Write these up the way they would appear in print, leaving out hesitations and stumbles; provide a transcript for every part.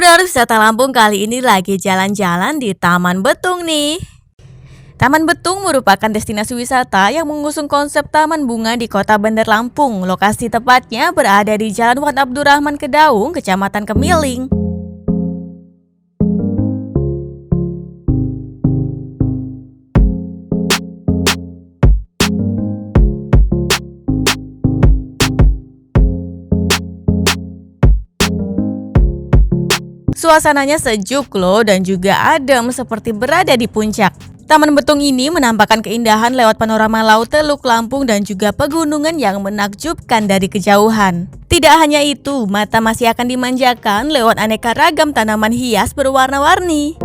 Traveler wisata Lampung kali ini lagi jalan-jalan di Taman Betung nih. Taman Betung merupakan destinasi wisata yang mengusung konsep taman bunga di Kota Bandar Lampung. Lokasi tepatnya berada di Jalan Wan Abdurrahman Kedaung, Kecamatan Kemiling. Suasananya sejuk loh dan juga adem seperti berada di puncak. Taman Betung ini menampakkan keindahan lewat panorama Laut Teluk Lampung dan juga pegunungan yang menakjubkan dari kejauhan. Tidak hanya itu, mata masih akan dimanjakan lewat aneka ragam tanaman hias berwarna-warni.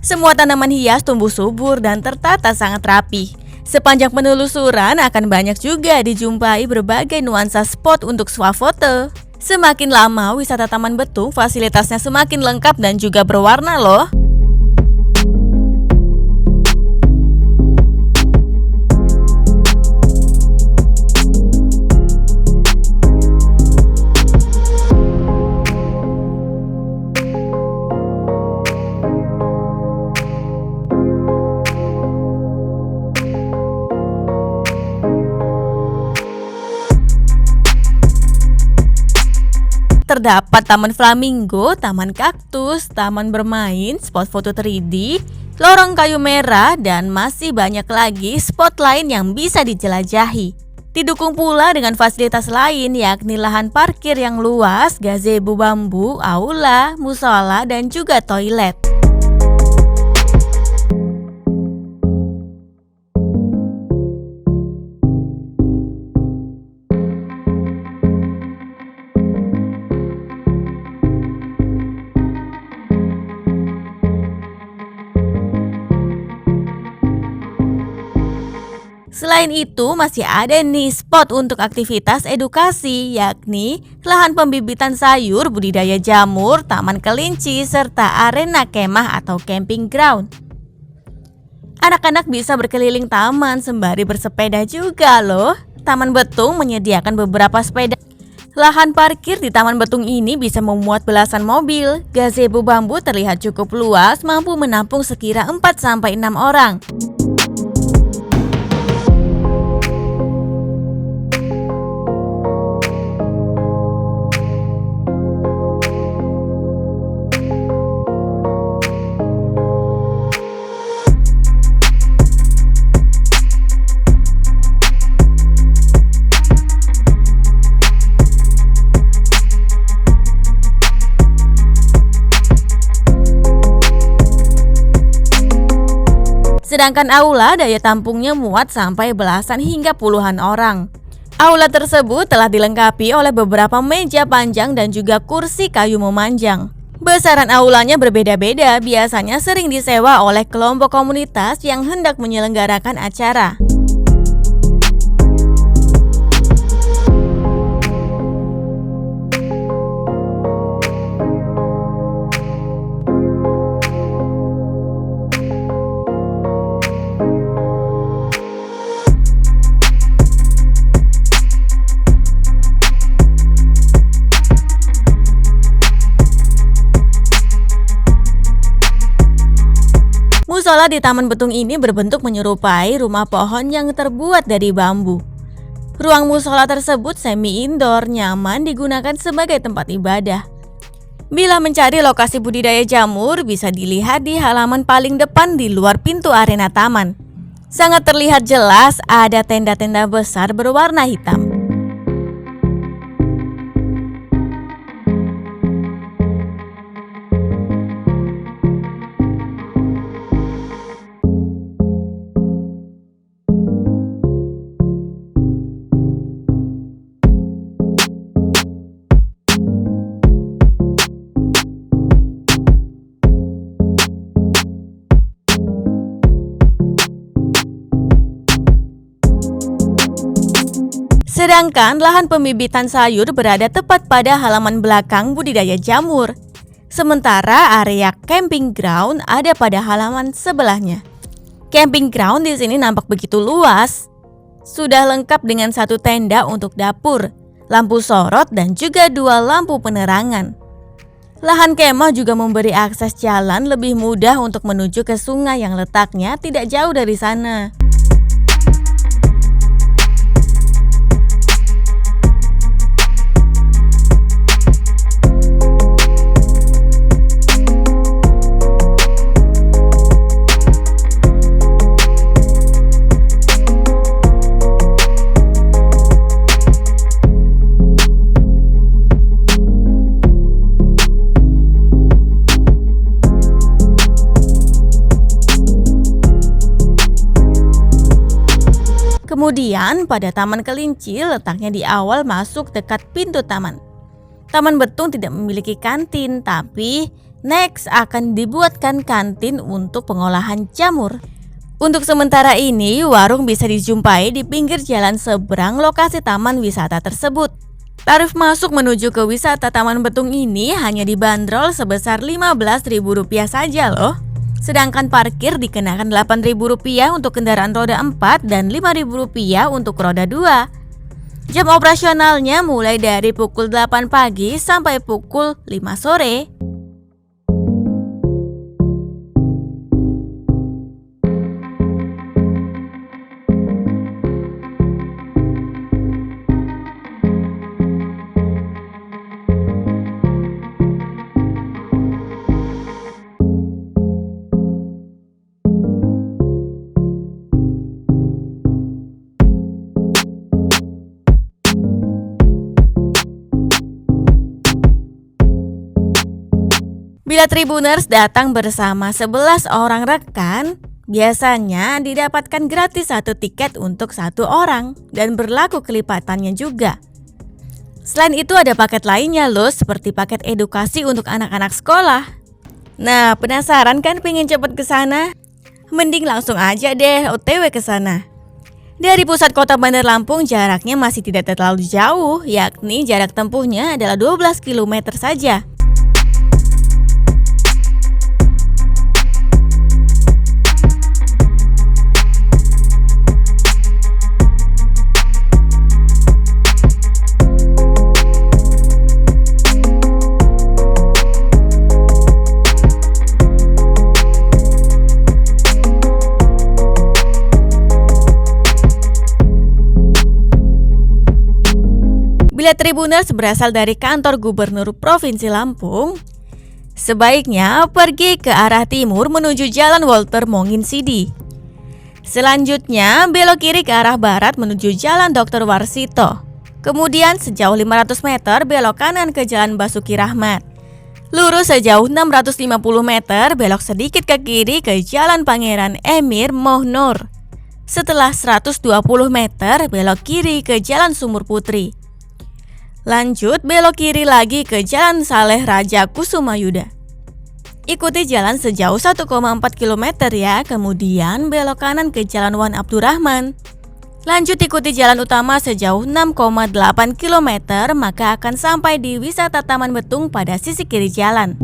Semua tanaman hias tumbuh subur dan tertata sangat rapi. Sepanjang penelusuran akan banyak juga dijumpai berbagai nuansa spot untuk swafoto. Semakin lama wisata Taman Betung fasilitasnya semakin lengkap dan juga berwarna loh. Terdapat taman flamingo, taman kaktus, taman bermain, spot foto 3D, lorong kayu merah, dan masih banyak lagi spot lain yang bisa dijelajahi. Didukung pula dengan fasilitas lain yakni lahan parkir yang luas, gazebo bambu, aula, musola, dan juga toilet. Selain itu masih ada nih spot untuk aktivitas edukasi yakni lahan pembibitan sayur, budidaya jamur, taman kelinci, serta arena kemah atau camping ground. Anak-anak bisa berkeliling taman sembari bersepeda juga loh. Taman Betung menyediakan beberapa sepeda. Lahan parkir di Taman Betung ini bisa memuat belasan mobil. Gazebo bambu terlihat cukup luas, mampu menampung sekira 4-6 orang. Sedangkan aula daya tampungnya muat sampai belasan hingga puluhan orang. Aula tersebut telah dilengkapi oleh beberapa meja panjang dan juga kursi kayu memanjang. Besaran aulanya berbeda-beda, biasanya sering disewa oleh kelompok komunitas yang hendak menyelenggarakan acara. Musola di Taman Betung ini berbentuk menyerupai rumah pohon yang terbuat dari bambu. Ruang musola tersebut semi indoor, nyaman digunakan sebagai tempat ibadah. Bila mencari lokasi budidaya jamur, bisa dilihat di halaman paling depan di luar pintu arena taman. Sangat terlihat jelas ada tenda-tenda besar berwarna hitam. Sedangkan lahan pembibitan sayur berada tepat pada halaman belakang budidaya jamur. Sementara area camping ground ada pada halaman sebelahnya. Camping ground di sini nampak begitu luas. Sudah lengkap dengan satu tenda untuk dapur, lampu sorot dan juga 2 lampu penerangan. Lahan kemah juga memberi akses jalan lebih mudah untuk menuju ke sungai yang letaknya tidak jauh dari sana. Kemudian pada Taman Kelinci letaknya di awal masuk dekat pintu taman. Taman Betung tidak memiliki kantin, tapi next akan dibuatkan kantin untuk pengolahan jamur. Untuk sementara ini, warung bisa dijumpai di pinggir jalan seberang lokasi taman wisata tersebut. Tarif masuk menuju ke wisata Taman Betung ini hanya dibanderol sebesar Rp15.000 saja loh. Sedangkan parkir dikenakan Rp8.000 untuk kendaraan roda 4 dan Rp5.000 untuk roda 2. Jam operasionalnya mulai dari pukul 8 pagi sampai pukul 5 sore. Bila Tribuners datang bersama 11 orang rekan, biasanya didapatkan gratis 1 tiket untuk 1 orang dan berlaku kelipatannya juga. Selain itu ada paket lainnya loh, seperti paket edukasi untuk anak-anak sekolah. Nah, penasaran kan pengen cepet ke sana? Mending langsung aja deh OTW ke sana. Dari pusat kota Bandar Lampung jaraknya masih tidak terlalu jauh, yakni jarak tempuhnya adalah 12 km saja. Bila Tribuners berasal dari kantor Gubernur Provinsi Lampung, sebaiknya pergi ke arah timur menuju Jalan Walter Monginsidi. Selanjutnya belok kiri ke arah barat menuju Jalan Dr. Warsito. Kemudian sejauh 500 meter belok kanan ke Jalan Basuki Rahmat. Lurus sejauh 650 meter belok sedikit ke kiri ke Jalan Pangeran Emir Mohnur. Setelah 120 meter belok kiri ke Jalan Sumur Putri. Lanjut belok kiri lagi ke Jalan Saleh Raja Kusumayuda. Ikuti jalan sejauh 1,4 km ya, kemudian belok kanan ke Jalan Wan Abdurrahman. Lanjut ikuti jalan utama sejauh 6,8 km, maka akan sampai di wisata Taman Betung pada sisi kiri jalan.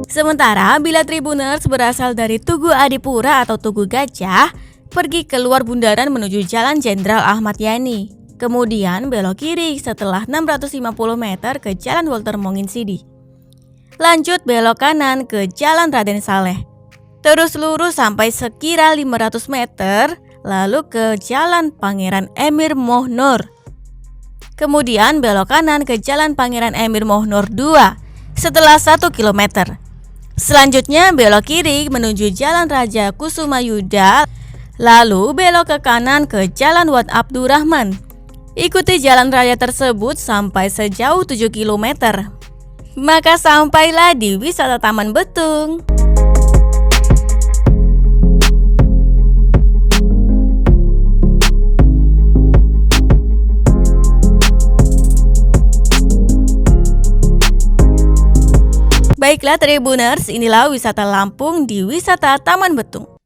Sementara bila Tribuners berasal dari Tugu Adipura atau Tugu Gajah, pergi keluar bundaran menuju Jalan Jenderal Ahmad Yani. Kemudian belok kiri setelah 650 meter ke Jalan Walter Monginsidi. Lanjut belok kanan ke Jalan Raden Saleh. Terus lurus sampai sekira 500 meter, lalu ke Jalan Pangeran Emir Mohnur. Kemudian belok kanan ke Jalan Pangeran Emir Mohnur 2 setelah 1 km. Selanjutnya belok kiri menuju Jalan Raja Kusumayuda, Lalu belok ke kanan ke Jalan Wat Abdurrahman. Ikuti jalan raya tersebut sampai sejauh 7 km. Maka sampailah di wisata Taman Betung. Baiklah Tribuners, inilah wisata Lampung di wisata Taman Betung.